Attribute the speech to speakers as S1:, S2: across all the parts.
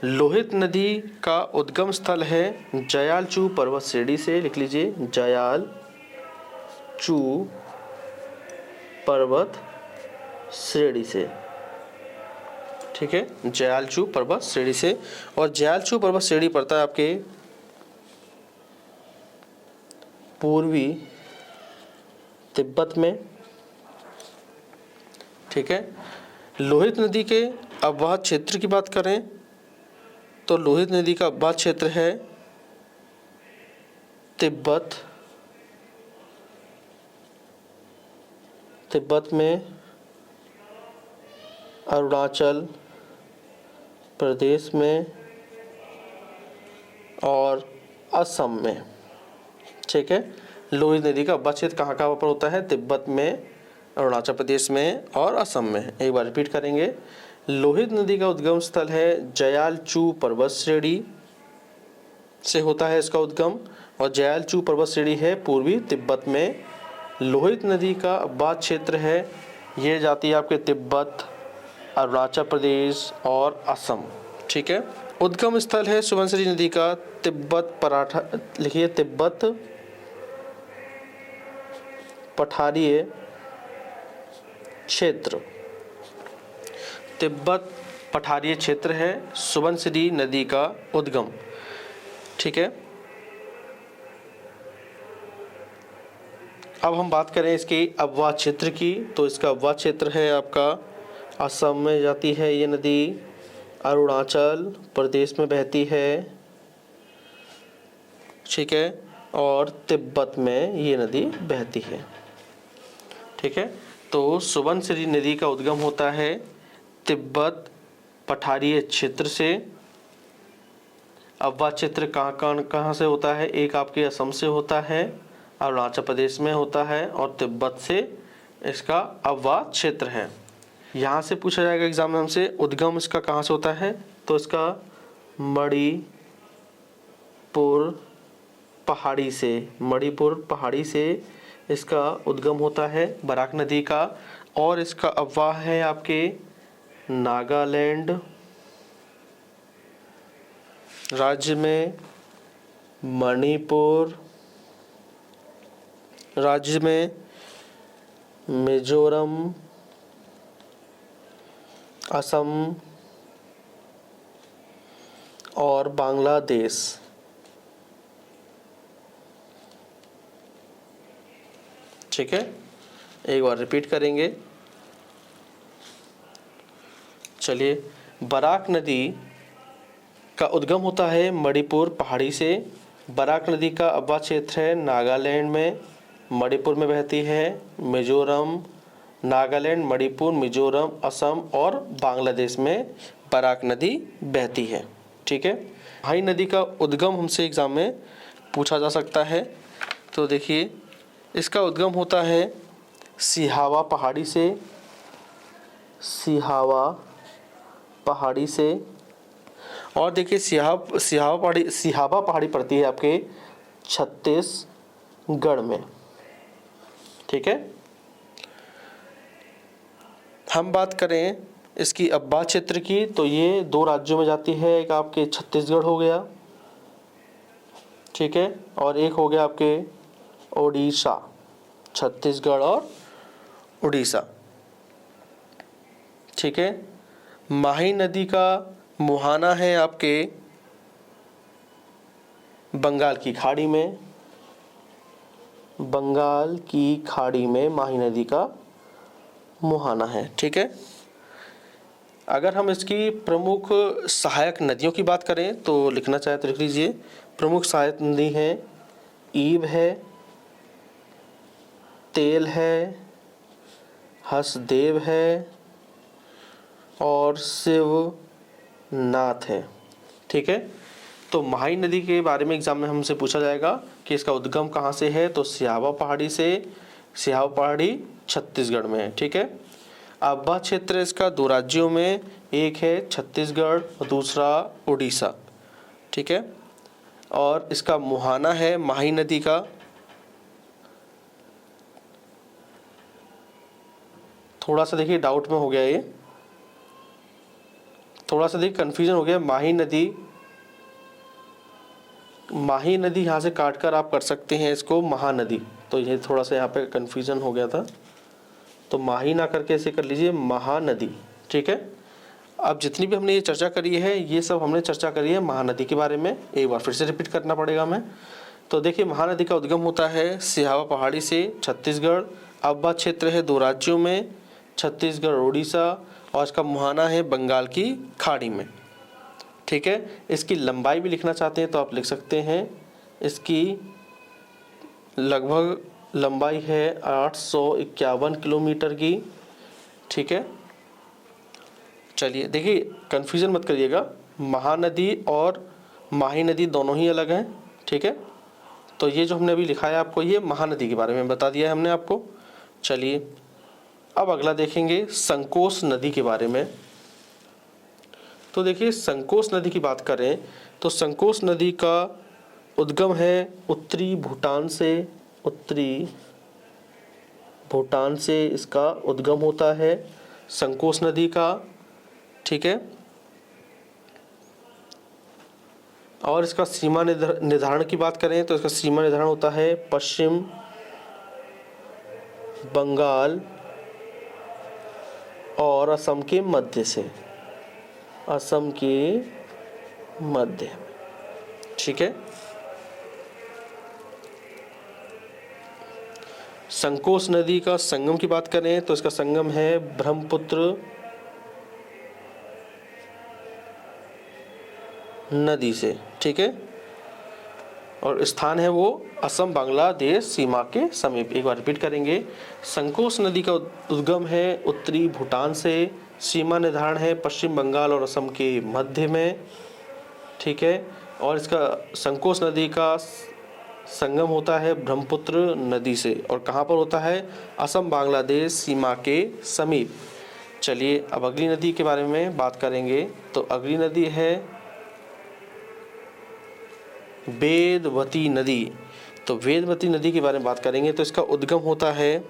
S1: लोहित नदी का उद्गम स्थल है जयालचू पर्वत श्रेणी से। लिख लीजिए, जयालचू पर्वत श्रेणी से। ठीक है, जयालचू पर्वत श्रेणी से। और जयालचू पर्वत श्रेणी पड़ता है आपके पूर्वी तिब्बत में। ठीक है, लोहित नदी के अपवाह क्षेत्र की बात करें तो लोहित नदी का अपवाह क्षेत्र है तिब्बत में, अरुणाचल प्रदेश में और असम में। ठीक है, लोहित नदी का अपवाह क्षेत्र कहाँ कहाँ पर होता है? तिब्बत में, अरुणाचल प्रदेश में और असम में। एक बार रिपीट करेंगे, लोहित नदी का उद्गम स्थल है जयालचू पर्वत श्रेणी से होता है इसका उद्गम, और जयालचू पर्वत श्रेणी है पूर्वी तिब्बत में। लोहित नदी का अपवाह क्षेत्र है, ये जाती है आपके तिब्बत, अरुणाचल प्रदेश और असम। ठीक है, उद्गम स्थल है सुबनसिरी नदी का तिब्बत पठारीय क्षेत्र। तिब्बत पठारीय क्षेत्र है सुबनसिरी नदी का उद्गम। ठीक है, अब हम बात करें इसके अपवाह क्षेत्र की, तो इसका अपवाह क्षेत्र है आपका असम में जाती है ये नदी, अरुणाचल प्रदेश में बहती है। ठीक है, और तिब्बत में ये नदी बहती है। ठीक है, तो सुबनसिरी नदी का उद्गम होता है तिब्बत पठारीय क्षेत्र से। अपवाह क्षेत्र कहाँ से होता है? एक आपके असम से होता है, अरुणाचल प्रदेश में होता है और तिब्बत से इसका अपवाह क्षेत्र है। यहाँ से पूछा जाएगा एग्जाम में हमसे, उद्गम इसका कहाँ से होता है? तो इसका मणिपुर पहाड़ी से इसका उद्गम होता है, बराक नदी का। और इसका अपवाह है आपके नागालैंड राज्य में, मणिपुर राज्य में, मिजोरम, असम और बांग्लादेश। ठीक है, एक बार रिपीट करेंगे। चलिए, बराक नदी का उद्गम होता है मणिपुर पहाड़ी से। बराक नदी का अपवाह क्षेत्र है नागालैंड में, मणिपुर में बहती है, मिजोरम, नागालैंड, मणिपुर, मिजोरम, असम और बांग्लादेश में बराक नदी बहती है। ठीक है, माही नदी का उद्गम हमसे एग्जाम में पूछा जा सकता है। तो देखिए, इसका उद्गम होता है सिहावा पहाड़ी से। और देखिए, सिहावा पहाड़ी पड़ती है आपके छत्तीसगढ़ में। ठीक है, हम बात करें इसकी अपवाह क्षेत्र की, तो ये दो राज्यों में जाती है, एक आपके छत्तीसगढ़ हो गया, ठीक है, और एक हो गया आपके ओडिशा। छत्तीसगढ़ और उड़ीसा। ठीक है, माही नदी का मुहाना है आपके बंगाल की खाड़ी में माही नदी का मुहाना है। ठीक है, अगर हम इसकी प्रमुख सहायक नदियों की बात करें तो लिखना चाहे तो लिख लीजिए, प्रमुख सहायक नदी हैं ईब है, तेल है, हसदेव है और शिवनाथ है। ठीक है, तो माही नदी के बारे में एग्जाम में हमसे पूछा जाएगा कि इसका उद्गम कहाँ से है, तो सिहावा पहाड़ी छत्तीसगढ़ में है। ठीक है, अपवाह क्षेत्र इसका दो राज्यों में, एक है छत्तीसगढ़ और दूसरा उड़ीसा। ठीक है, और इसका मुहाना है माही नदी का। थोड़ा सा देखिए डाउट में हो गया ये, थोड़ा सा देखिए कन्फ्यूजन हो गया। माही नदी यहाँ से काटकर आप कर सकते हैं इसको महानदी, तो ये थोड़ा सा यहाँ पे कन्फ्यूजन हो गया था, तो माही ना करके इसे कर लीजिए महानदी। ठीक है, अब जितनी भी हमने ये चर्चा करी है ये सब हमने चर्चा करी है महानदी के बारे में, एक बार फिर से रिपीट करना पड़ेगा हमें। तो देखिए महानदी का उद्गम होता है सिहावा पहाड़ी से छत्तीसगढ़, अववा क्षेत्र है 2 राज्यों में, छत्तीसगढ़ और उड़ीसा, और इसका मुहाना है बंगाल की खाड़ी में। ठीक है, इसकी लंबाई भी लिखना चाहते हैं तो आप लिख सकते हैं, इसकी लगभग लंबाई है 851 किलोमीटर की। ठीक है, चलिए देखिए कन्फ्यूज़न मत करिएगा, महानदी और माही नदी दोनों ही अलग हैं। ठीक है, तो ये जो हमने अभी लिखा है आपको, ये महानदी के बारे में बता दिया है हमने आपको। चलिए अब अगला देखेंगे संकोश नदी के बारे में। तो देखिए संकोश नदी की बात करें तो संकोश नदी का उद्गम है उत्तरी भूटान से इसका उद्गम होता है संकोश नदी का। ठीक है, और इसका सीमा निर्धारण की बात करें तो इसका सीमा निर्धारण होता है पश्चिम बंगाल और असम के मध्य से, असम के मध्य। ठीक है, संकोश नदी का संगम की बात करें तो इसका संगम है ब्रह्मपुत्र नदी से। ठीक है, और स्थान है वो असम बांग्लादेश सीमा के समीप। एक बार रिपीट करेंगे, संकोश नदी का उद्गम है उत्तरी भूटान से, सीमा निर्धारण है पश्चिम बंगाल और असम के मध्य में। ठीक है, और इसका संकोश नदी का संगम होता है ब्रह्मपुत्र नदी से, और कहाँ पर होता है, असम बांग्लादेश सीमा के समीप। चलिए अब अगली नदी के बारे में बात करेंगे। तो अगली नदी है वेदवती नदी। तो वेदवती नदी के बारे में बात करेंगे तो इसका उद्गम होता है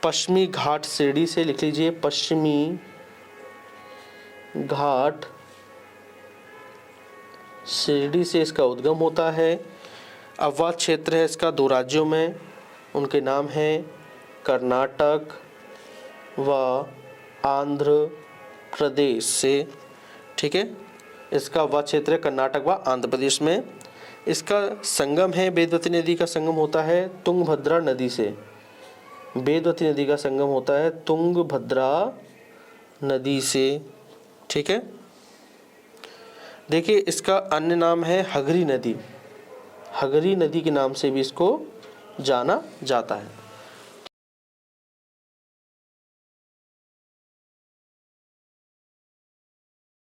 S1: पश्चिमी घाट शिरडी से, लिख लीजिए पश्चिमी घाट शिरडी से इसका उद्गम होता है। अववा क्षेत्र है इसका 2 राज्यों में, उनके नाम हैं कर्नाटक व आंध्र प्रदेश से। ठीक है, इसका अववा क्षेत्र है कर्नाटक व आंध्र प्रदेश में। इसका संगम है, वेदवती नदी का संगम होता है तुंगभद्रा नदी से, वेदवती नदी का संगम होता है तुंगभद्रा नदी से। ठीक है, देखिए इसका अन्य नाम है हगरी नदी, हगरी नदी के नाम से भी इसको जाना जाता है।